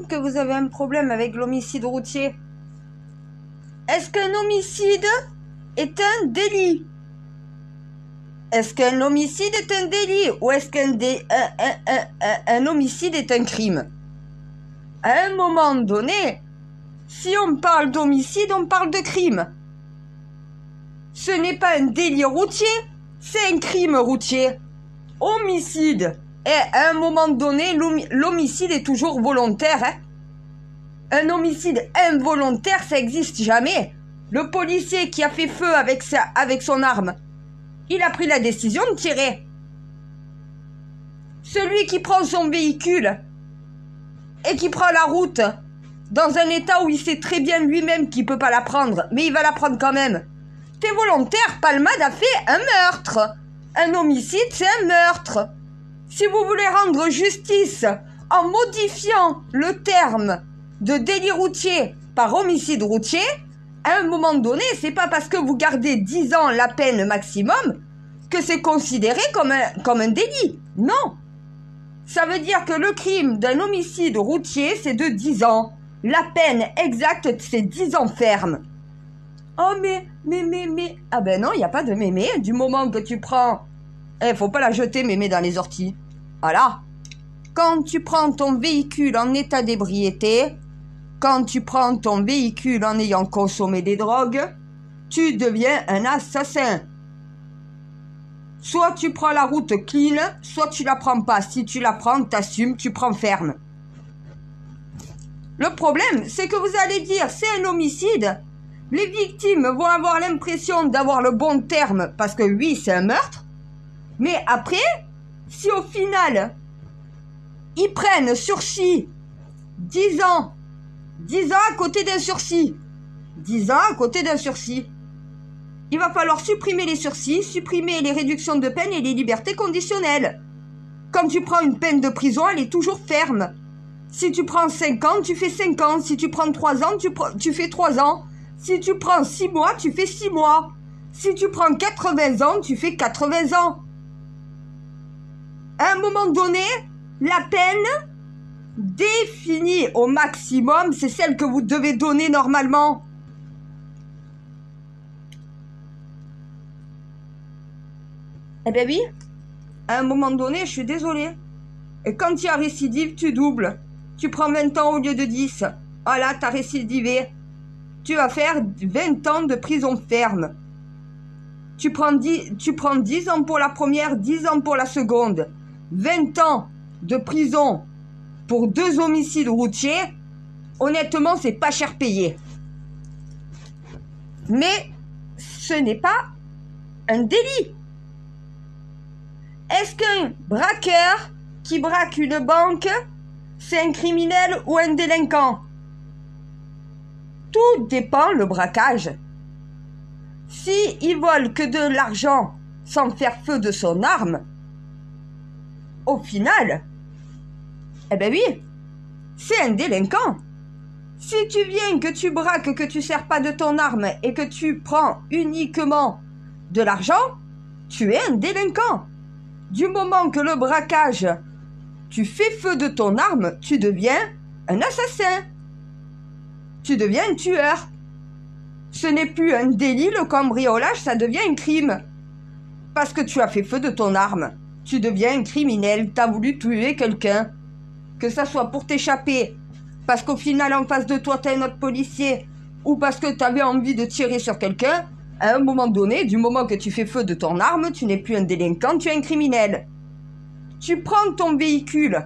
semble que vous avez un problème avec l'homicide routier. Est-ce qu'un homicide est un délit? Est-ce qu'un homicide est un délit ou est-ce qu'un homicide est un crime? À un moment donné, si on parle d'homicide, on parle de crime. Ce n'est pas un délit routier, c'est un crime routier. Homicide. Et à un moment donné, l'homicide est toujours volontaire. Hein? Un homicide involontaire, ça n'existe jamais. Le policier qui a fait feu avec son arme, il a pris la décision de tirer. Celui qui prend son véhicule et qui prend la route dans un état où il sait très bien lui-même qu'il ne peut pas la prendre, mais il va la prendre quand même. T'es volontaire, Palmade a fait un meurtre. Un homicide, c'est un meurtre. Si vous voulez rendre justice en modifiant le terme de délit routier par homicide routier, à un moment donné, c'est pas parce que vous gardez 10 ans la peine maximum que c'est considéré comme un délit. Non. Ça veut dire que le crime d'un homicide routier, c'est de 10 ans. La peine exacte, c'est 10 ans ferme. Oh mais... Ah ben non, il n'y a pas de mémé. Du moment que tu prends... faut pas la jeter mémé dans les orties. Voilà. Quand tu prends ton véhicule en état d'ébriété, quand tu prends ton véhicule en ayant consommé des drogues, tu deviens un assassin. Soit tu prends la route clean, soit tu la prends pas. Si tu la prends, t'assumes, tu prends ferme. Le problème, c'est que vous allez dire, c'est un homicide. Les victimes vont avoir l'impression d'avoir le bon terme, parce que oui, c'est un meurtre. Mais après, si au final, ils prennent sursis 10 ans à côté d'un sursis, 10 ans à côté d'un sursis, il va falloir supprimer les sursis, supprimer les réductions de peine et les libertés conditionnelles. Quand tu prends une peine de prison, elle est toujours ferme. Si tu prends 5 ans, tu fais 5 ans. Si tu prends 3 ans, tu fais 3 ans. Si tu prends 6 mois, tu fais 6 mois. Si tu prends 80 ans, tu fais 80 ans. À un moment donné, la peine définie au maximum, c'est celle que vous devez donner normalement. Eh ben oui, à un moment donné, je suis désolée. Et quand il y a récidive, tu doubles. Tu prends 20 ans au lieu de 10. Voilà, t'as récidivé. Tu vas faire 20 ans de prison ferme. Tu prends 10 ans pour la première, 10 ans pour la seconde. 20 ans de prison pour 2 homicides routiers. Honnêtement, c'est pas cher payé. Mais ce n'est pas un délit. Est-ce qu'un braqueur qui braque une banque, c'est un criminel ou un délinquant? Tout dépend le braquage. Si il vole que de l'argent sans faire feu de son arme, au final, eh ben oui, c'est un délinquant. Si tu viens, que tu braques, que tu sers pas de ton arme et que tu prends uniquement de l'argent, tu es un délinquant. Du moment que le braquage, tu fais feu de ton arme, tu deviens un assassin. Tu deviens un tueur. Ce n'est plus un délit, le cambriolage, ça devient un crime. Parce que tu as fait feu de ton arme. Tu deviens un criminel, tu as voulu tuer quelqu'un. Que ça soit pour t'échapper, parce qu'au final, en face de toi, tu as un autre policier, ou parce que tu avais envie de tirer sur quelqu'un, à un moment donné, du moment que tu fais feu de ton arme, tu n'es plus un délinquant, tu es un criminel. Tu prends ton véhicule.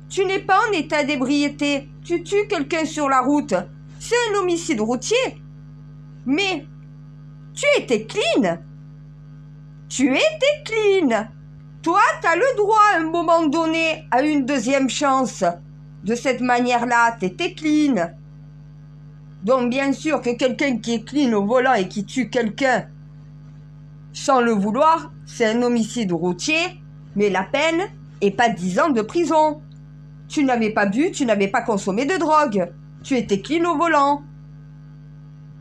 Tu n'es pas en état d'ébriété. Tu tues quelqu'un sur la route. C'est un homicide routier. Mais tu étais clean. Tu étais clean. Toi, tu as le droit à un moment donné à une deuxième chance. De cette manière-là, tu étais clean. Donc bien sûr que quelqu'un qui est clean au volant et qui tue quelqu'un sans le vouloir, c'est un homicide routier, mais la peine est pas 10 ans de prison. Tu n'avais pas bu, tu n'avais pas consommé de drogue. Tu étais clean au volant.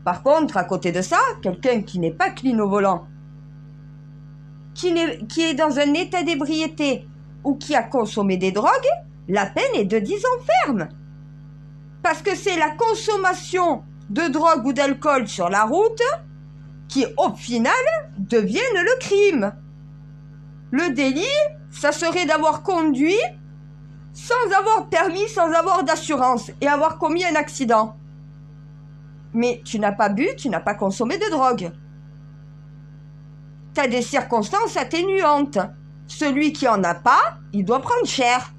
Par contre, à côté de ça, quelqu'un qui n'est pas clean au volant, qui est dans un état d'ébriété ou qui a consommé des drogues, la peine est de 10 ans ferme. Parce que c'est la consommation de drogue ou d'alcool sur la route qui, au final, deviennent le crime. Le délit, ça serait d'avoir conduit sans avoir de permis, sans avoir d'assurance et avoir commis un accident. Mais tu n'as pas bu, tu n'as pas consommé de drogue. Tu as des circonstances atténuantes. Celui qui en a pas, il doit prendre cher.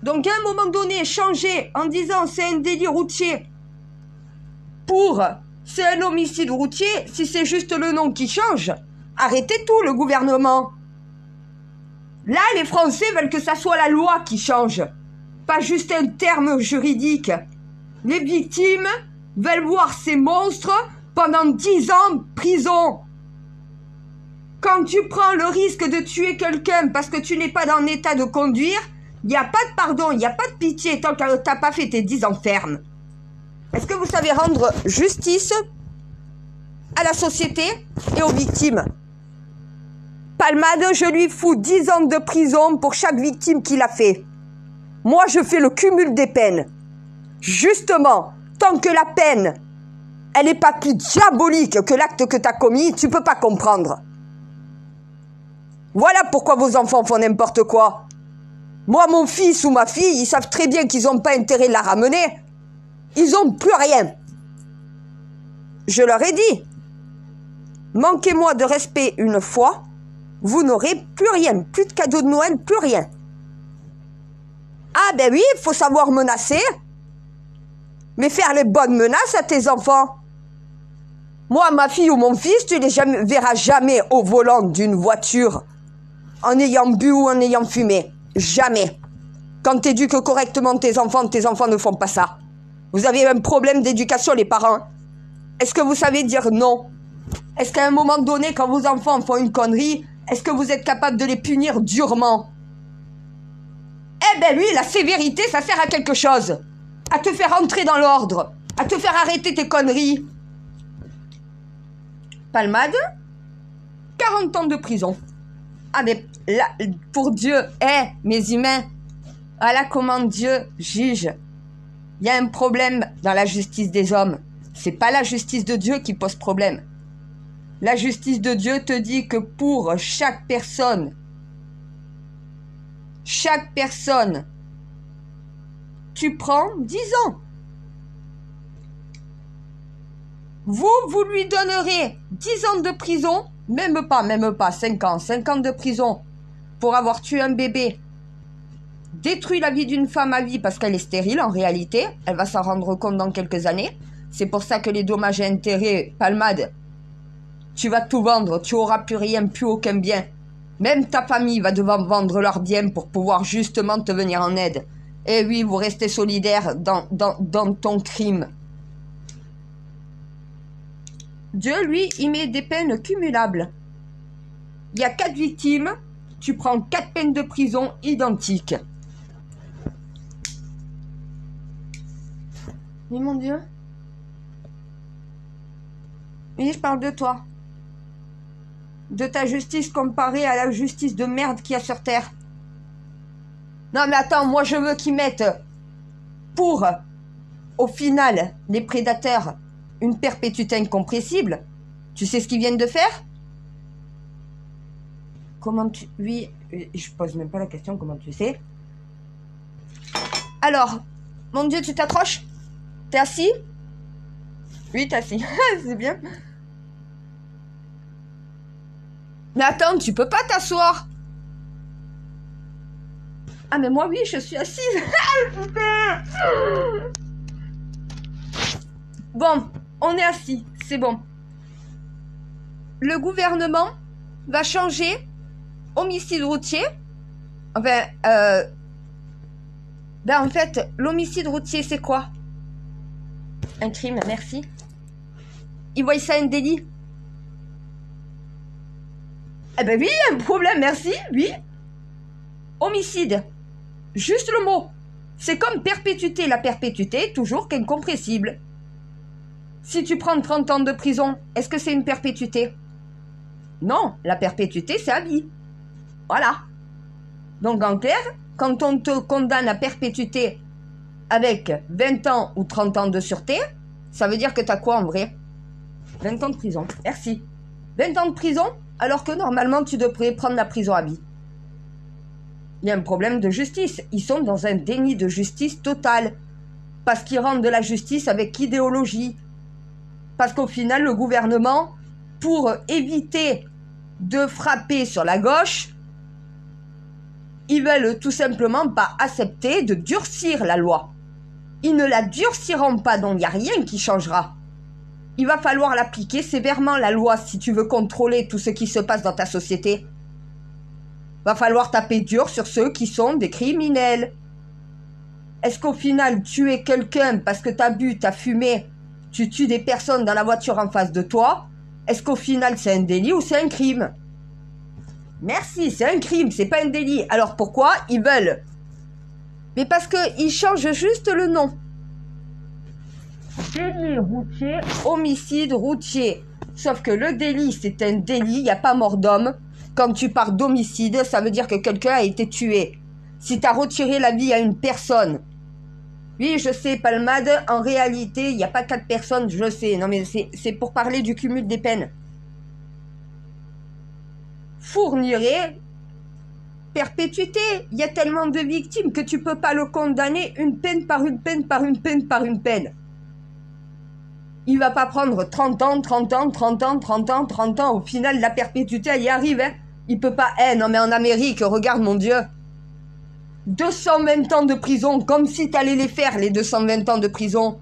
Donc à un moment donné, changer en disant c'est un délit routier pour c'est un homicide routier, si c'est juste le nom qui change, arrêtez tout le gouvernement. Là, les Français veulent que ça soit la loi qui change, pas juste un terme juridique. Les victimes veulent voir ces monstres pendant 10 ans prison. Quand tu prends le risque de tuer quelqu'un parce que tu n'es pas dans l'état de conduire, il n'y a pas de pardon, il n'y a pas de pitié tant que tu n'as pas fait tes 10 ans ferme. Est-ce que vous savez rendre justice à la société et aux victimes? Palmade, je lui fous 10 ans de prison pour chaque victime qu'il a fait. Moi, je fais le cumul des peines. Justement, tant que la peine, elle n'est pas plus diabolique que l'acte que tu as commis, tu ne peux pas comprendre. Voilà pourquoi vos enfants font n'importe quoi. Moi, mon fils ou ma fille, ils savent très bien qu'ils n'ont pas intérêt de la ramener. Ils n'ont plus rien. Je leur ai dit, manquez-moi de respect une fois, vous n'aurez plus rien, plus de cadeaux de Noël, plus rien. Ah ben oui, il faut savoir menacer, mais faire les bonnes menaces à tes enfants. Moi, ma fille ou mon fils, tu les verras jamais au volant d'une voiture en ayant bu ou en ayant fumé. Jamais. Quand tu éduques correctement tes enfants ne font pas ça. Vous avez un problème d'éducation, les parents. Est-ce que vous savez dire non? Est-ce qu'à un moment donné, quand vos enfants font une connerie, est-ce que vous êtes capable de les punir durement? Eh ben oui, la sévérité, ça sert à quelque chose. À te faire entrer dans l'ordre. À te faire arrêter tes conneries. Palmade, 40 ans de prison. Ah mais là, pour Dieu, mes humains, voilà comment Dieu juge. Il y a un problème dans la justice des hommes. C'est pas la justice de Dieu qui pose problème. La justice de Dieu te dit que pour chaque personne, tu prends 10 ans. Vous lui donnerez 10 ans de prison, même pas, 5 ans de prison pour avoir tué un bébé, détruit la vie d'une femme à vie parce qu'elle est stérile en réalité, elle va s'en rendre compte dans quelques années. C'est pour ça que les dommages et intérêts, Palmade, tu vas tout vendre, tu auras plus rien, plus aucun bien. Même ta famille va devoir vendre leurs biens pour pouvoir justement te venir en aide. Et oui, vous restez solidaires dans ton crime. Dieu, lui, il met des peines cumulables. Il y a 4 victimes, tu prends 4 peines de prison identiques. Oui, mon Dieu. Oui, je parle de toi. De ta justice comparée à la justice de merde qu'il y a sur Terre. Non, mais attends, moi je veux qu'ils mettent pour, au final, les prédateurs, une perpétuité incompressible. Tu sais ce qu'ils viennent de faire? Comment tu... Oui, je pose même pas la question, comment tu sais? Alors, mon Dieu, tu t'accroches? T'es assis? Oui, t'es assis. C'est bien. Mais attends, tu peux pas t'asseoir. Ah, mais moi, oui, je suis assise. Bon, on est assis, c'est bon. Le gouvernement va changer homicide routier. Enfin, en fait, l'homicide routier, c'est quoi? Un crime, merci. Ils voient ça un délit. Eh ben oui, un problème, merci, oui. Homicide, juste le mot. C'est comme perpétuité. La perpétuité, toujours qu'incompressible. Si tu prends 30 ans de prison, est-ce que c'est une perpétuité? Non, la perpétuité, c'est à vie. Voilà. Donc en clair, quand on te condamne à perpétuité avec 20 ans ou 30 ans de sûreté, ça veut dire que t'as quoi en vrai? 20 ans de prison, merci. 20 ans de prison, alors que normalement tu devrais prendre la prison à vie. Il y a un problème de justice. Ils sont dans un déni de justice total. Parce qu'ils rendent de la justice avec idéologie. Parce qu'au final, le gouvernement, pour éviter de frapper sur la gauche, ils veulent tout simplement pas accepter de durcir la loi. Ils ne la durciront pas, donc il n'y a rien qui changera. Il va falloir l'appliquer sévèrement, la loi, si tu veux contrôler tout ce qui se passe dans ta société. Va falloir taper dur sur ceux qui sont des criminels. Est-ce qu'au final, tuer quelqu'un parce que t'as bu, t'as fumé, tu tues des personnes dans la voiture en face de toi, est-ce qu'au final c'est un délit ou c'est un crime? Merci, c'est un crime, c'est pas un délit. Alors pourquoi ils veulent? Mais parce qu'ils changent juste le nom. Délit routier, homicide routier. Sauf que le délit, c'est un délit, il n'y a pas mort d'homme. Quand tu parles d'homicide, ça veut dire que quelqu'un a été tué. Si tu as retiré la vie à une personne. Oui, je sais, Palmade, en réalité, il n'y a pas 4 personnes, je sais. Non, mais c'est pour parler du cumul des peines. Fournirait perpétuité. Il y a tellement de victimes que tu peux pas le condamner une peine par une peine par une peine par une peine. Il va pas prendre 30 ans, 30 ans, 30 ans, 30 ans, 30 ans. Au final, la perpétuité, elle y arrive. Hein. Il peut pas... non, mais en Amérique, regarde, mon Dieu. 220 ans de prison, comme si t'allais les faire, les 220 ans de prison.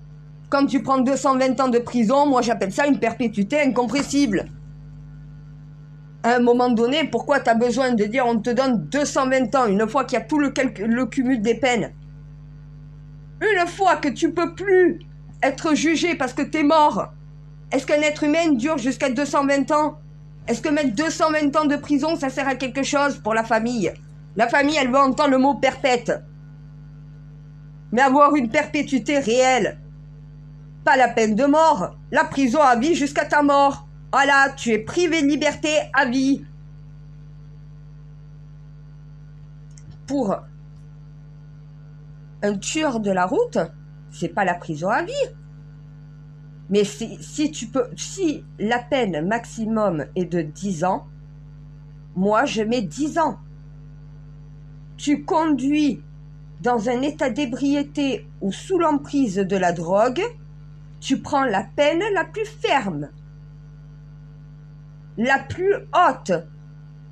Quand tu prends 220 ans de prison, moi, j'appelle ça une perpétuité incompressible. À un moment donné, pourquoi t'as besoin de dire on te donne 220 ans, une fois qu'il y a tout le cumul des peines? Une fois que tu peux plus être jugé parce que t'es mort, est-ce qu'un être humain dure jusqu'à 220 ans? Est-ce que mettre 220 ans de prison, ça sert à quelque chose pour la famille? La famille, elle veut entendre le mot perpète. Mais avoir une perpétuité réelle. Pas la peine de mort, la prison à vie jusqu'à ta mort. Voilà, tu es privé de liberté à vie. Pour un tueur de la route, c'est pas la prison à vie. Mais si la peine maximum est de 10 ans, moi je mets 10 ans. Tu conduis dans un état d'ébriété ou sous l'emprise de la drogue, tu prends la peine la plus ferme, la plus haute.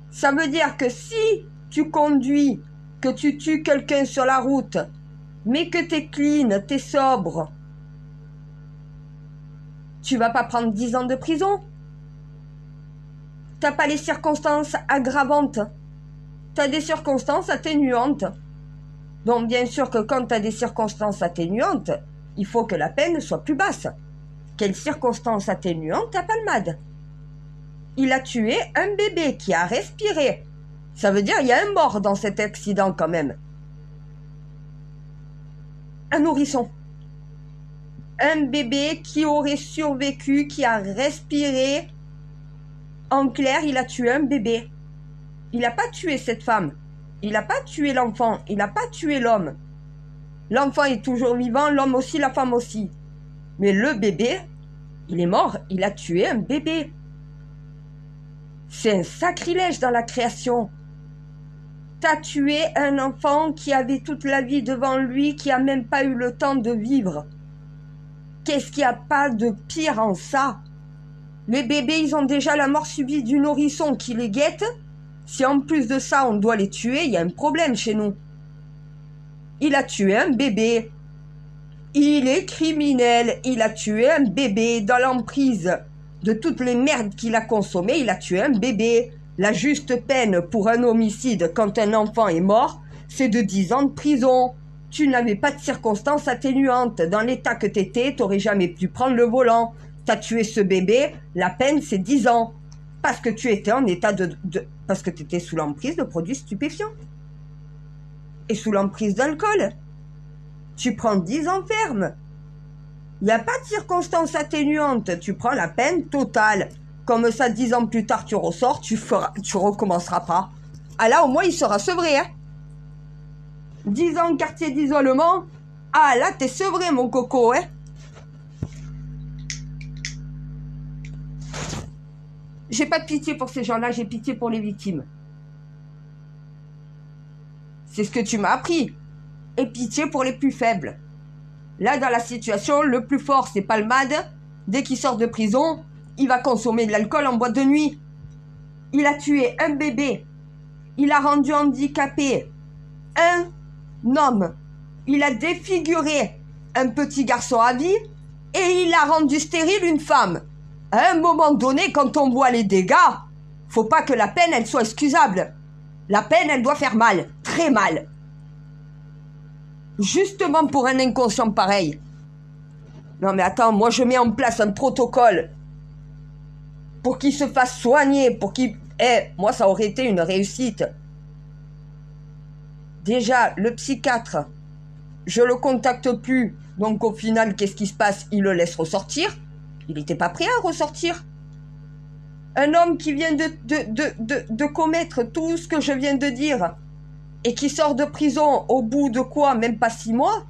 Ça veut dire que si tu conduis, que tu tues quelqu'un sur la route, mais que t'es clean, t'es sobre, tu vas pas prendre 10 ans de prison. T'as pas les circonstances aggravantes. T'as des circonstances atténuantes. Donc bien sûr que quand t'as des circonstances atténuantes, il faut que la peine soit plus basse. Quelles circonstances atténuantes à Palmade? Il a tué un bébé qui a respiré. Ça veut dire qu'il y a un mort dans cet accident quand même. Un nourrisson. Un bébé qui aurait survécu, qui a respiré. En clair, il a tué un bébé. Il n'a pas tué cette femme. Il n'a pas tué l'enfant. Il n'a pas tué l'homme. L'enfant est toujours vivant, l'homme aussi, la femme aussi. Mais le bébé, il est mort. Il a tué un bébé. C'est un sacrilège dans la création. T'as tué un enfant qui avait toute la vie devant lui, qui a même pas eu le temps de vivre. Qu'est-ce qu'il n'y a pas de pire en ça? Les bébés, ils ont déjà la mort subite du nourrisson qui les guette. Si en plus de ça, on doit les tuer, il y a un problème chez nous. Il a tué un bébé. Il est criminel. Il a tué un bébé dans l'emprise de toutes les merdes qu'il a consommées. Il a tué un bébé. La juste peine pour un homicide quand un enfant est mort, c'est de 10 ans de prison. Tu n'avais pas de circonstances atténuantes. Dans l'état que t'étais, t'aurais jamais pu prendre le volant. T'as tué ce bébé, la peine c'est 10 ans. Parce que tu étais en état parce que tu étais sous l'emprise de produits stupéfiants. Et sous l'emprise d'alcool. Tu prends 10 ans ferme. Il n'y a pas de circonstances atténuantes. Tu prends la peine totale. Comme ça, 10 ans plus tard, tu ressors, tu recommenceras pas. Ah là, au moins, il sera sevré, hein. 10 ans quartier d'isolement. Ah, là, t'es sevré, mon coco, hein. J'ai pas de pitié pour ces gens-là, j'ai pitié pour les victimes. C'est ce que tu m'as appris. Et pitié pour les plus faibles. Là, dans la situation, le plus fort, c'est Palmade. Dès qu'il sort de prison, il va consommer de l'alcool en boîte de nuit. Il a tué un bébé. Il a rendu handicapé un homme. Il a défiguré un petit garçon à vie et il a rendu stérile une femme. À un moment donné, quand on voit les dégâts, faut pas que la peine, elle soit excusable. La peine, elle doit faire mal, très mal. Justement pour un inconscient pareil. Non mais attends, moi je mets en place un protocole pour qu'il se fasse soigner, pour qu'il... moi ça aurait été une réussite. Déjà, le psychiatre, je le contacte plus, donc au final, qu'est-ce qui se passe? Il le laisse ressortir. Il n'était pas prêt à ressortir. Un homme qui vient de commettre tout ce que je viens de dire et qui sort de prison au bout de quoi? Même pas 6 mois.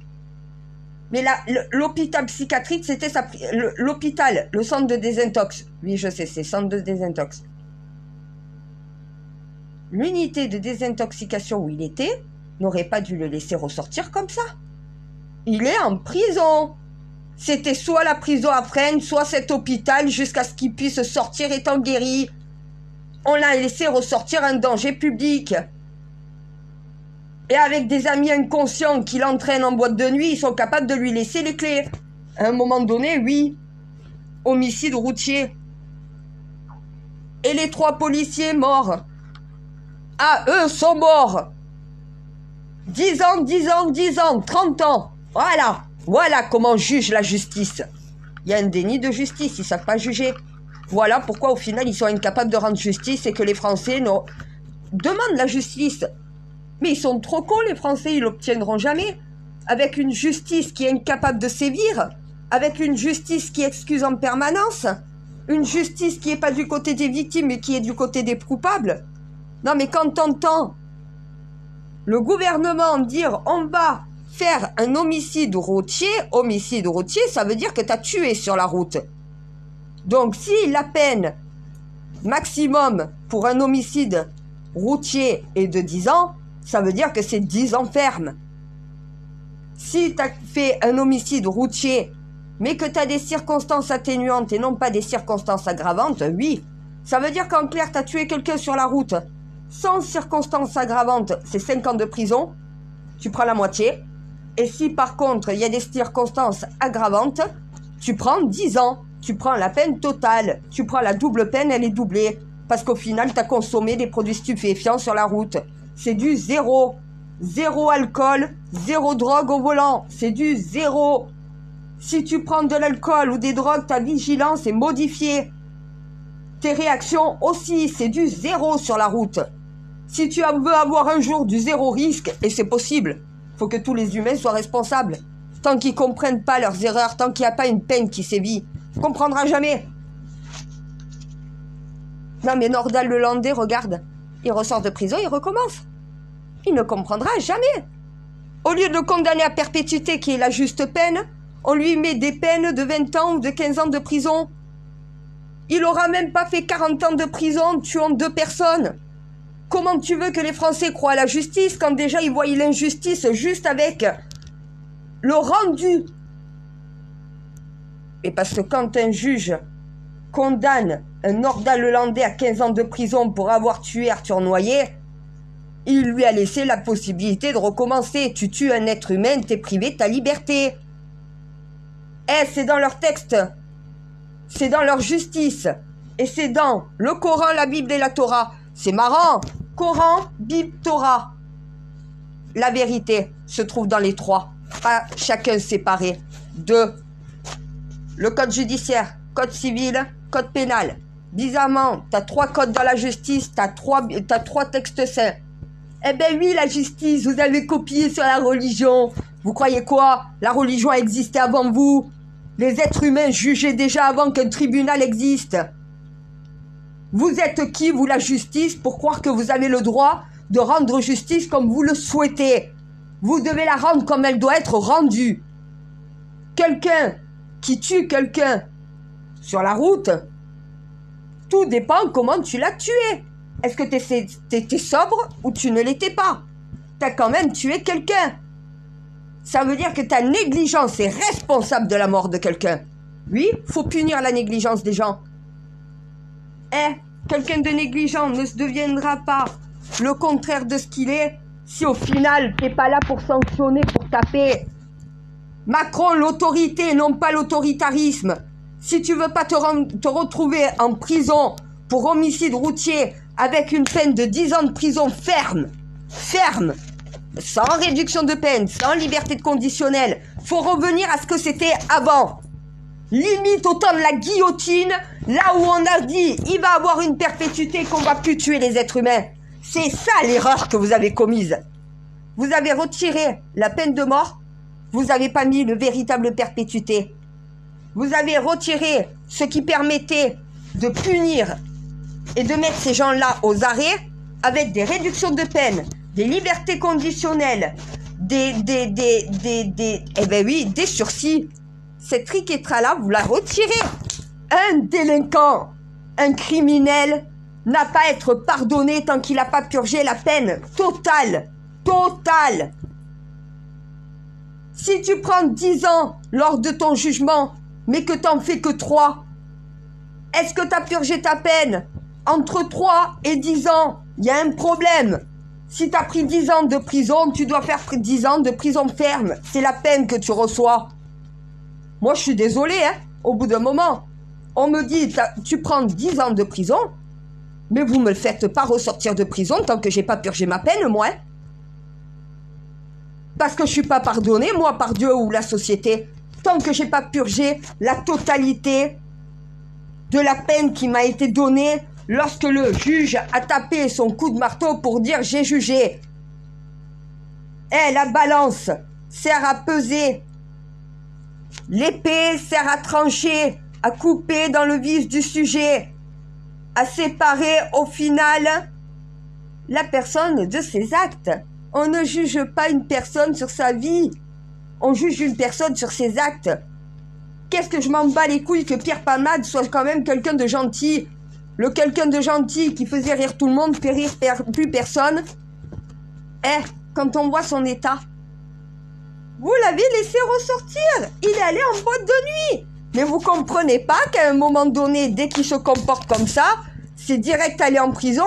Mais là, l'hôpital psychiatrique, c'était l'hôpital, le centre de désintox. Oui, je sais, c'est centre de désintox. L'unité de désintoxication où il était n'aurait pas dû le laisser ressortir comme ça. Il est en prison. C'était soit la prison à Fresnes, soit cet hôpital jusqu'à ce qu'il puisse sortir étant guéri. On l'a laissé ressortir un danger public. Et avec des amis inconscients qui l'entraînent en boîte de nuit, ils sont capables de lui laisser les clés. À un moment donné, oui. Homicide routier. Et les 3 policiers morts. Ah, eux sont morts. 10 ans, 10 ans, 10 ans, 30 ans. Voilà. Voilà comment juge la justice. Il y a un déni de justice, ils ne savent pas juger. Voilà pourquoi au final ils sont incapables de rendre justice et que les Français demandent la justice. Mais ils sont trop cons les Français, ils l'obtiendront jamais. Avec une justice qui est incapable de sévir, avec une justice qui excuse en permanence, une justice qui n'est pas du côté des victimes mais qui est du côté des coupables. Non mais quand t'entends le gouvernement dire on va faire un homicide routier, ça veut dire que tu as tué sur la route. Donc si la peine maximum pour un homicide routier est de 10 ans, ça veut dire que c'est 10 ans ferme. Si tu as fait un homicide routier, mais que tu as des circonstances atténuantes et non pas des circonstances aggravantes, oui. Ça veut dire qu'en clair, tu as tué quelqu'un sur la route sans circonstances aggravantes, c'est 5 ans de prison, tu prends la moitié. Et si par contre, il y a des circonstances aggravantes, tu prends 10 ans. Tu prends la peine totale. Tu prends la double peine, elle est doublée. Parce qu'au final, tu as consommé des produits stupéfiants sur la route. C'est du zéro. Zéro alcool, zéro drogue au volant. C'est du zéro. Si tu prends de l'alcool ou des drogues, ta vigilance est modifiée. Tes réactions aussi, c'est du zéro sur la route. Si tu veux avoir un jour du zéro risque, et c'est possible, faut que tous les humains soient responsables. Tant qu'ils comprennent pas leurs erreurs, tant qu'il n'y a pas une peine qui sévit, on comprendra jamais. Non mais Nordal le Landais, regarde, il ressort de prison, il recommence. Il ne comprendra jamais. Au lieu de le condamner à perpétuité, qui est la juste peine, on lui met des peines de 20 ans ou de 15 ans de prison. Il aura même pas fait 40 ans de prison, tuant 2 personnes. Comment tu veux que les Français croient à la justice quand déjà ils voient l'injustice juste avec le rendu? Et parce que quand un juge condamne un Nordal le Landais à 15 ans de prison pour avoir tué Arthur Noyer, il lui a laissé la possibilité de recommencer. Tu tues un être humain, t'es privé de ta liberté. C'est dans leur texte. C'est dans leur justice. Et c'est dans le Coran, la Bible et la Torah. C'est marrant. Coran, Bible, Torah. La vérité se trouve dans les 3. Pas chacun séparé. 2. Le code judiciaire, code civil, code pénal. Bizarrement, t'as 3 codes dans la justice, t'as 3 textes saints. Eh ben oui, la justice, vous avez copié sur la religion. Vous croyez quoi? La religion a existé avant vous. Les êtres humains jugeaient déjà avant qu'un tribunal existe. Vous êtes qui, vous, la justice, pour croire que vous avez le droit de rendre justice comme vous le souhaitez? Vous devez la rendre comme elle doit être rendue. Quelqu'un qui tue quelqu'un sur la route, tout dépend comment tu l'as tué. Est-ce que t'étais sobre ou tu ne l'étais pas? T'as quand même tué quelqu'un. Ça veut dire que ta négligence est responsable de la mort de quelqu'un. Oui, faut punir la négligence des gens. Quelqu'un de négligent ne se deviendra pas le contraire de ce qu'il est si au final t'es pas là pour sanctionner, pour taper. Macron, l'autorité, non pas l'autoritarisme. Si tu veux pas te retrouver en prison pour homicide routier avec une peine de 10 ans de prison ferme, sans réduction de peine, sans liberté conditionnelle, faut revenir à ce que c'était avant. Limite au temps de la guillotine, là où on a dit il va avoir une perpétuité, qu'on va plus tuer les êtres humains. C'est ça l'erreur que vous avez commise. Vous avez retiré la peine de mort, vous n'avez pas mis le véritable perpétuité. Vous avez retiré ce qui permettait de punir et de mettre ces gens-là aux arrêts avec des réductions de peine, des libertés conditionnelles, des sursis. Cette triquetra-là, vous la retirez. Un délinquant, un criminel n'a pas à être pardonné tant qu'il n'a pas purgé la peine totale. Si tu prends 10 ans lors de ton jugement, mais que t'en fais que 3, est-ce que tu as purgé ta peine? Entre 3 et 10 ans, il y a un problème. Si tu as pris 10 ans de prison, tu dois faire 10 ans de prison ferme. C'est la peine que tu reçois. Moi, je suis désolé, au bout d'un moment, on me dit, tu prends 10 ans de prison, mais vous me le faites pas ressortir de prison tant que j'ai pas purgé ma peine, moi. Parce que je suis pas pardonné, moi, par Dieu ou la société, tant que j'ai pas purgé la totalité de la peine qui m'a été donnée lorsque le juge a tapé son coup de marteau pour dire j'ai jugé. La balance sert à peser. L'épée sert à trancher, à couper dans le vif du sujet, à séparer au final la personne de ses actes. On ne juge pas une personne sur sa vie, on juge une personne sur ses actes. Qu'est-ce que je m'en bats les couilles que Pierre Palmade soit quand même quelqu'un de gentil. Le quelqu'un de gentil qui faisait rire tout le monde fait rire plus personne. Quand on voit son état, vous l'avez laissé ressortir. Il est allé en boîte de nuit. Mais vous comprenez pas qu'à un moment donné, dès qu'il se comporte comme ça, c'est direct aller en prison.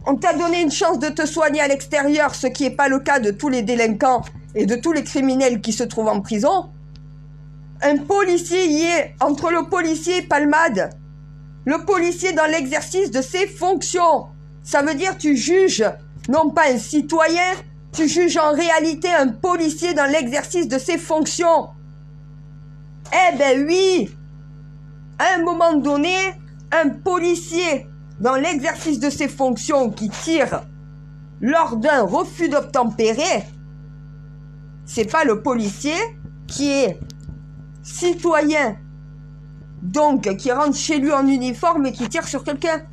On t'a donné une chance de te soigner à l'extérieur, ce qui n'est pas le cas de tous les délinquants et de tous les criminels qui se trouvent en prison. Un policier y est, entre le policier et Palmade. Le policier dans l'exercice de ses fonctions. Ça veut dire tu juges non pas un citoyen, tu juges en réalité un policier dans l'exercice de ses fonctions. Oui, à un moment donné, un policier dans l'exercice de ses fonctions qui tire lors d'un refus d'obtempérer, c'est pas le policier qui est citoyen, donc qui rentre chez lui en uniforme et qui tire sur quelqu'un.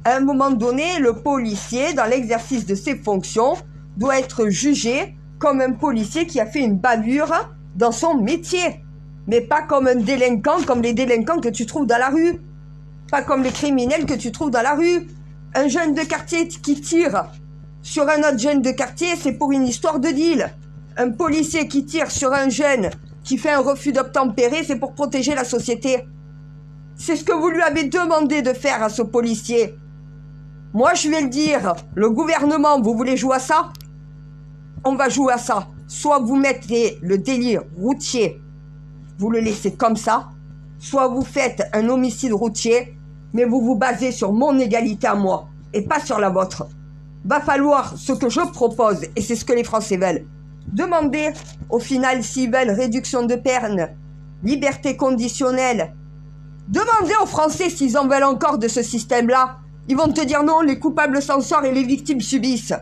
À un moment donné, le policier, dans l'exercice de ses fonctions, doit être jugé comme un policier qui a fait une bavure dans son métier, mais pas comme un délinquant, comme les délinquants que tu trouves dans la rue. Pas comme les criminels que tu trouves dans la rue. Un jeune de quartier qui tire sur un autre jeune de quartier, c'est pour une histoire de deal. Un policier qui tire sur un jeune qui fait un refus d'obtempérer, c'est pour protéger la société. C'est ce que vous lui avez demandé de faire à ce policier. Moi, je vais le dire, le gouvernement, vous voulez jouer à ça? On va jouer à ça. Soit vous mettez le délit routier, vous le laissez comme ça, soit vous faites un homicide routier, mais vous vous basez sur mon égalité à moi, et pas sur la vôtre. Va falloir ce que je propose, et c'est ce que les Français veulent. Demandez, au final, s'ils veulent réduction de peine, liberté conditionnelle. Demandez aux Français s'ils en veulent encore de ce système-là. Ils vont te dire non, les coupables s'en sortent et les victimes subissent.